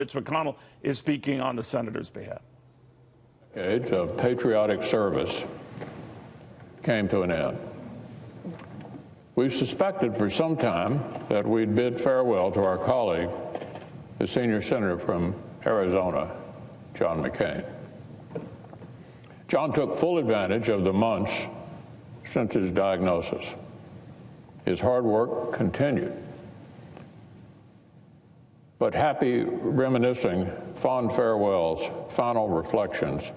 Mitch McConnell is speaking on the senator's behalf. Decades of patriotic service came to an end. We've suspected for some time that we'd bid farewell to our colleague, the senior senator from Arizona, John McCain. John took full advantage of the months since his diagnosis. His hard work continued. But happy reminiscing, fond farewells, final reflections,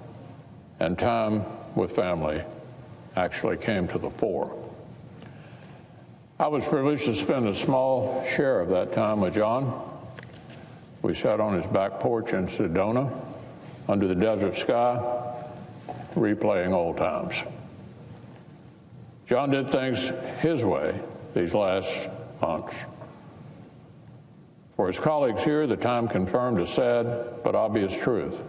and time with family actually came to the fore. I was privileged to spend a small share of that time with John. We sat on his back porch in Sedona under the desert sky, replaying old times. John did things his way these last months. For his colleagues here, the time confirmed a sad but obvious truth.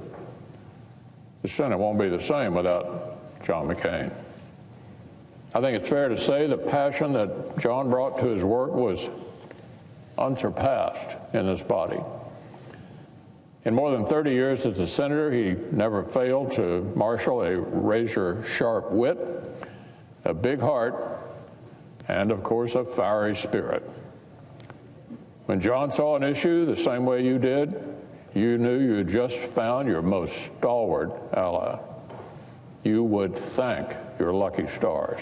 The Senate won't be the same without John McCain. I think it's fair to say the passion that John brought to his work was unsurpassed in this body. In more than 30 years as a senator, he never failed to marshal a razor-sharp wit, a big heart, and, of course, a fiery spirit. When John saw an issue the same way you did, you knew you had just found your most stalwart ally. You would thank your lucky stars.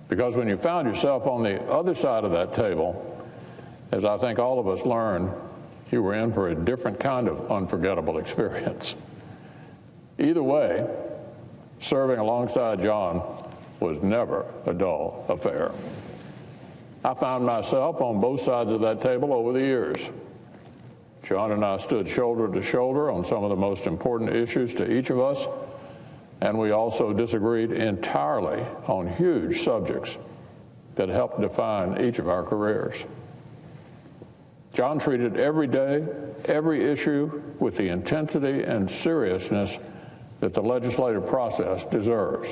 Because when you found yourself on the other side of that table, as I think all of us learned, you were in for a different kind of unforgettable experience. Either way, serving alongside John was never a dull affair. I found myself on both sides of that table over the years. John and I stood shoulder to shoulder on some of the most important issues to each of us, and we also disagreed entirely on huge subjects that helped define each of our careers. John treated every day, every issue with the intensity and seriousness that the legislative process deserves.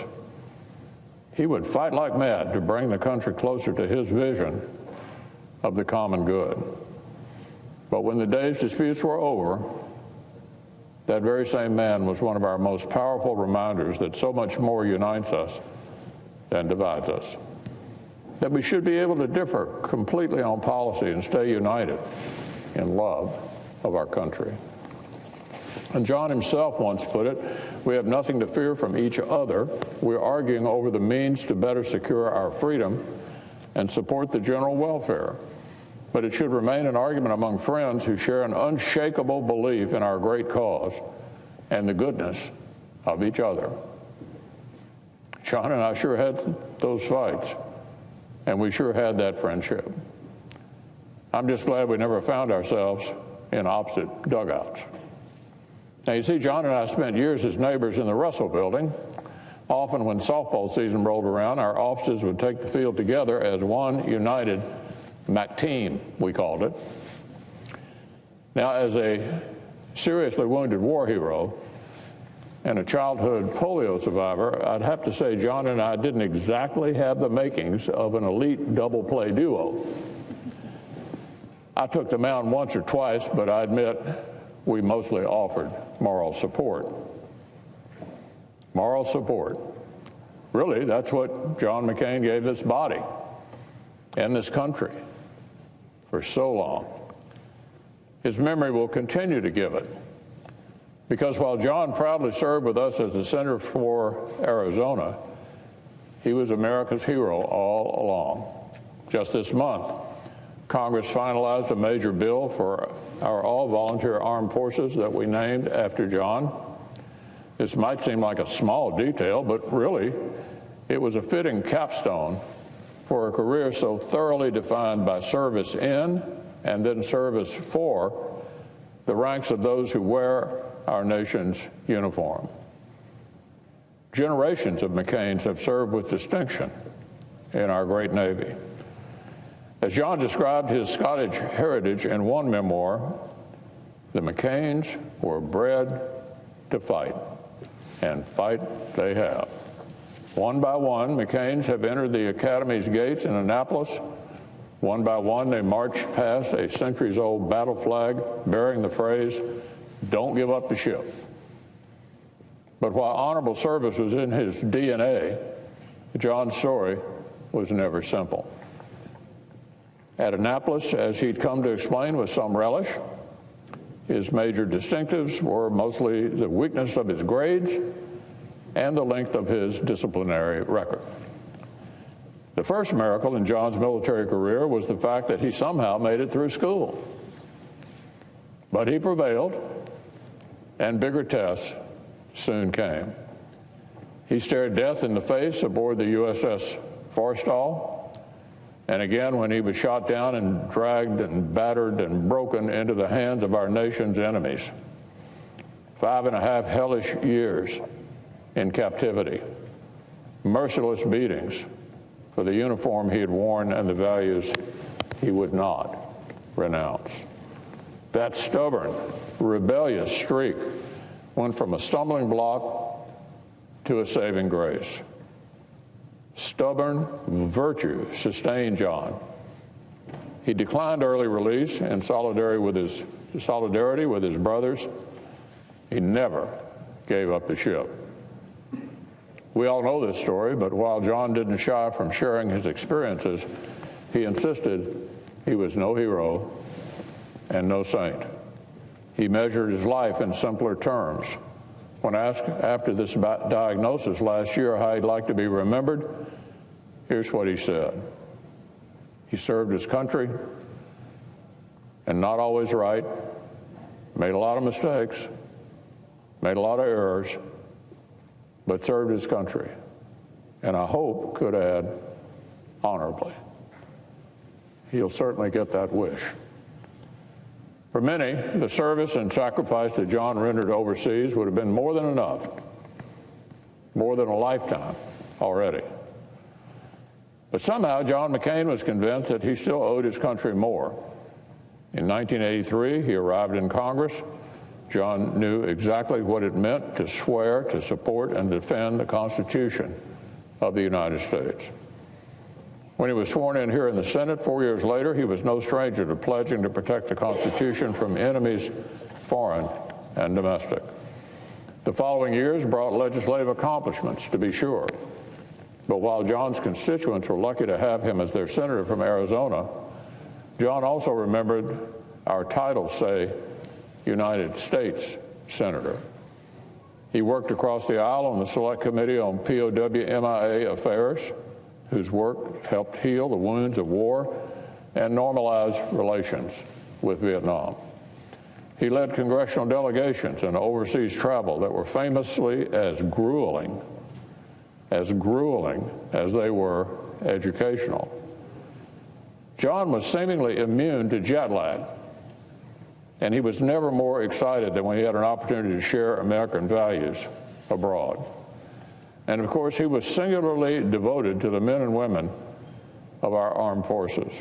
He would fight like mad to bring the country closer to his vision of the common good. But when the day's disputes were over, that very same man was one of our most powerful reminders that so much more unites us than divides us. That we should be able to differ completely on policy and stay united in love of our country. And John himself once put it, we have nothing to fear from each other. We're arguing over the means to better secure our freedom and support the general welfare. But it should remain an argument among friends who share an unshakable belief in our great cause and the goodness of each other. John and I sure had those fights, and we sure had that friendship. I'm just glad we never found ourselves in opposite dugouts. Now, you see, John and I spent years as neighbors in the Russell Building. Often when softball season rolled around, our offices would take the field together as one united MAC team, we called it. Now, as a seriously wounded war hero and a childhood polio survivor, I'd have to say John and I didn't exactly have the makings of an elite double play duo. I took the mound once or twice, but I admit we mostly offered moral support. Moral support. Really, that's what John McCain gave this body and this country for so long. His memory will continue to give it. Because while John proudly served with us as the senator for Arizona, he was America's hero all along. Just this month, Congress finalized a major bill for our all-volunteer armed forces that we named after John. This might seem like a small detail, but really, it was a fitting capstone for a career so thoroughly defined by service in and then service for the ranks of those who wear our nation's uniform. Generations of McCains have served with distinction in our great Navy. As John described his Scottish heritage in one memoir, the McCains were bred to fight, and fight they have. One by one, McCains have entered the Academy's gates in Annapolis, One by one, they marched past a centuries-old battle flag bearing the phrase, "Don't give up the ship." But while honorable service was in his DNA, John's story was never simple. At Annapolis, as he'd come to explain with some relish, his major distinctives were mostly the weakness of his grades and the length of his disciplinary record. The first miracle in John's military career was the fact that he somehow made it through school. But he prevailed, and bigger tests soon came. He stared death in the face aboard the USS Forrestal, and again when he was shot down and dragged and battered and broken into the hands of our nation's enemies. 5.5 hellish years in captivity, merciless beatings for the uniform he had worn and the values he would not renounce. That stubborn, rebellious streak went from a stumbling block to a saving grace. Stubborn virtue sustained John. He declined early release in solidarity with his brothers. He never gave up the ship. We all know this story, but while John didn't shy from sharing his experiences, he insisted he was no hero and no saint. He measured his life in simpler terms. When asked after this diagnosis last year how he'd like to be remembered, here's what he said. He served his country, and not always right, made a lot of mistakes, made a lot of errors, but served his country, and I hope could add honorably. He'll certainly get that wish. For many, the service and sacrifice that John rendered overseas would have been more than enough, more than a lifetime already. But somehow John McCain was convinced that he still owed his country more. In 1983, he arrived in Congress. John knew exactly what it meant to swear to support and defend the Constitution of the United States. When he was sworn in here in the Senate 4 years later, he was no stranger to pledging to protect the Constitution from enemies, foreign and domestic. The following years brought legislative accomplishments, to be sure. But while John's constituents were lucky to have him as their senator from Arizona, John also remembered our titles say United States Senator. He worked across the aisle on the Select Committee on POW/MIA Affairs, whose work helped heal the wounds of war and normalize relations with Vietnam. He led congressional delegations and overseas travel that were famously as grueling as they were educational. John was seemingly immune to jet lag, and he was never more excited than when he had an opportunity to share American values abroad. And of course, he was singularly devoted to the men and women of our armed forces.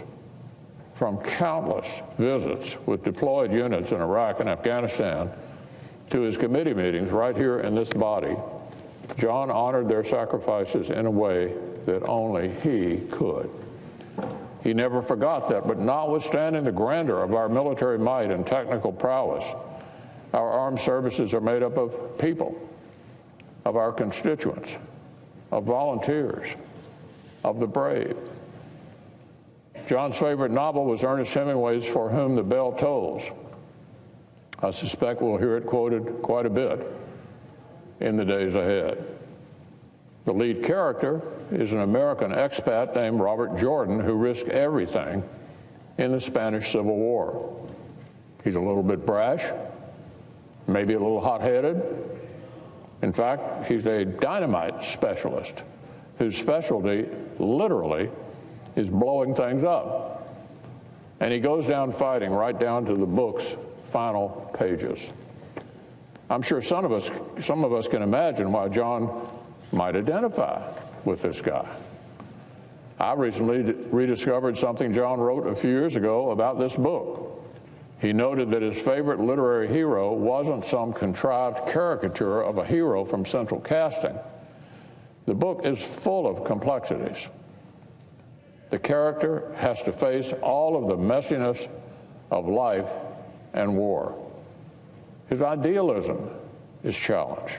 From countless visits with deployed units in Iraq and Afghanistan to his committee meetings right here in this body, John honored their sacrifices in a way that only he could. He never forgot that, but notwithstanding the grandeur of our military might and technical prowess, our armed services are made up of people, of our constituents, of volunteers, of the brave. John's favorite novel was Ernest Hemingway's For Whom the Bell Tolls. I suspect we'll hear it quoted quite a bit in the days ahead. The lead character is an American expat named Robert Jordan who risked everything in the Spanish Civil War. He's a little bit brash, maybe a little hot-headed. In fact, he's a dynamite specialist whose specialty, literally, is blowing things up. And he goes down fighting right down to the book's final pages. I'm sure some of us can imagine why John might identify with this guy. I recently rediscovered something John wrote a few years ago about this book. He noted that his favorite literary hero wasn't some contrived caricature of a hero from central casting. The book is full of complexities. The character has to face all of the messiness of life and war. His idealism is challenged.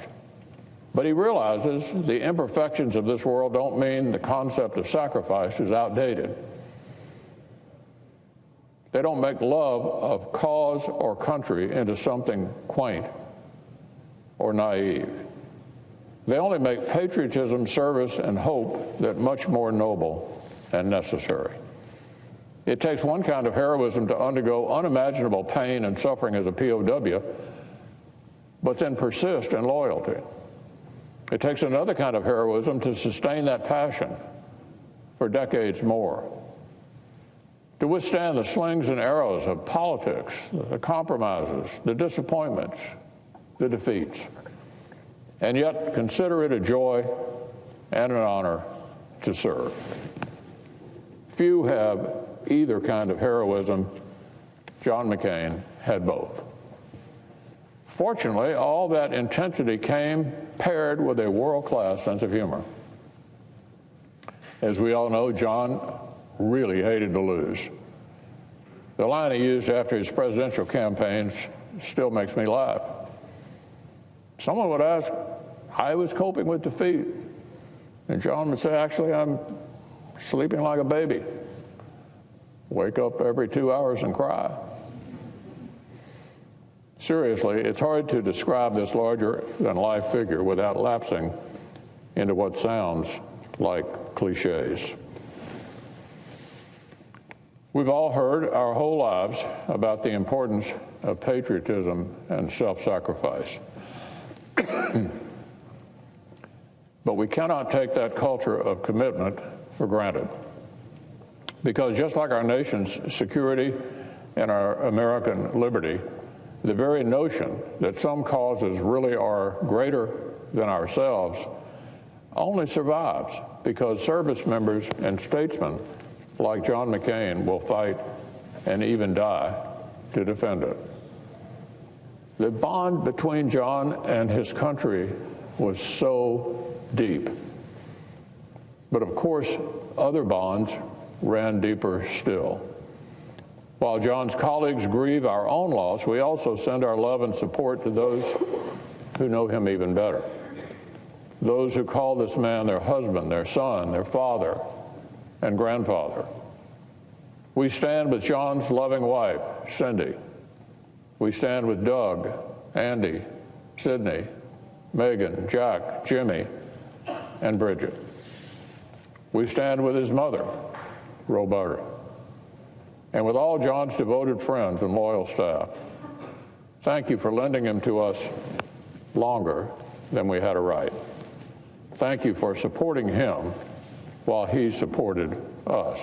But he realizes the imperfections of this world don't mean the concept of sacrifice is outdated. They don't make love of cause or country into something quaint or naive. They only make patriotism, service, and hope that much more noble and necessary. It takes one kind of heroism to undergo unimaginable pain and suffering as a POW, but then persist in loyalty. It takes another kind of heroism to sustain that passion for decades more, to withstand the slings and arrows of politics, the compromises, the disappointments, the defeats, and yet consider it a joy and an honor to serve. Few have either kind of heroism. John McCain had both. Fortunately, all that intensity came paired with a world-class sense of humor. As we all know, John really hated to lose. The line he used after his presidential campaigns still makes me laugh. Someone would ask, I was coping with defeat. And John would say, actually, I'm sleeping like a baby. Wake up every 2 hours and cry. Seriously, it's hard to describe this larger-than-life figure without lapsing into what sounds like cliches. We've all heard our whole lives about the importance of patriotism and self-sacrifice. But we cannot take that culture of commitment for granted. Because just like our nation's security and our American liberty, the very notion that some causes really are greater than ourselves only survives because service members and statesmen like John McCain will fight and even die to defend it. The bond between John and his country was so deep. But of course, other bonds ran deeper still. While John's colleagues grieve our own loss, we also send our love and support to those who know him even better. Those who call this man their husband, their son, their father, and grandfather. We stand with John's loving wife, Cindy. We stand with Doug, Andy, Sydney, Megan, Jack, Jimmy, and Bridget. We stand with his mother, Roberta, and with all John's devoted friends and loyal staff. Thank you for lending him to us longer than we had a right. Thank you for supporting him while he supported us.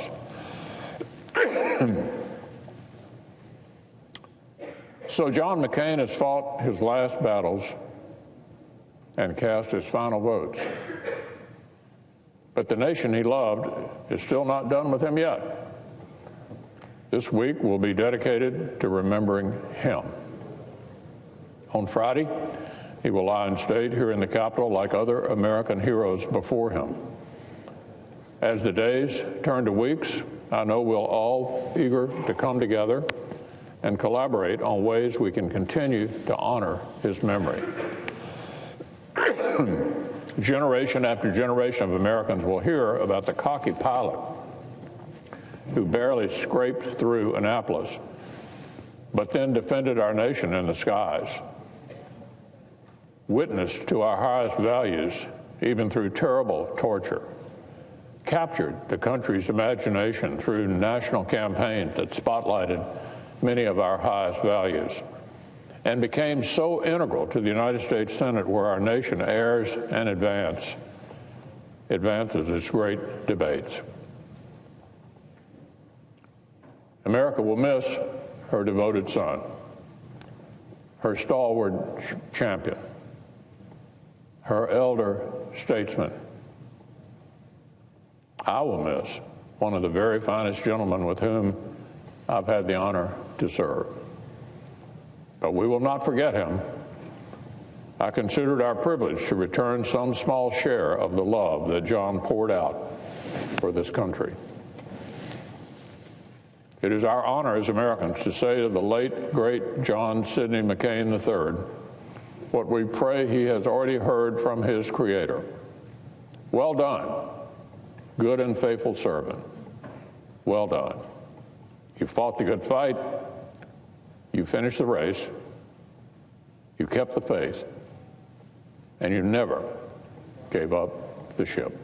So John McCain has fought his last battles and cast his final votes. But the nation he loved is still not done with him yet. This week will be dedicated to remembering him. On Friday, he will lie in state here in the Capitol like other American heroes before him. As the days turn to weeks, I know we'll all eager to come together and collaborate on ways we can continue to honor his memory. Generation after generation of Americans will hear about the cocky pilot who barely scraped through Annapolis, but then defended our nation in the skies, witnessed to our highest values even through terrible torture, captured the country's imagination through national campaigns that spotlighted many of our highest values, and became so integral to the United States Senate, where our nation airs and advances its great debates. America will miss her devoted son, her stalwart champion, her elder statesman. I will miss one of the very finest gentlemen with whom I've had the honor to serve. But we will not forget him. I consider it our privilege to return some small share of the love that John poured out for this country. It is our honor as Americans to say to the late, great John Sidney McCain III what we pray he has already heard from his Creator. Well done, good and faithful servant. Well done. You fought the good fight. You finished the race. You kept the faith. And you never gave up the ship.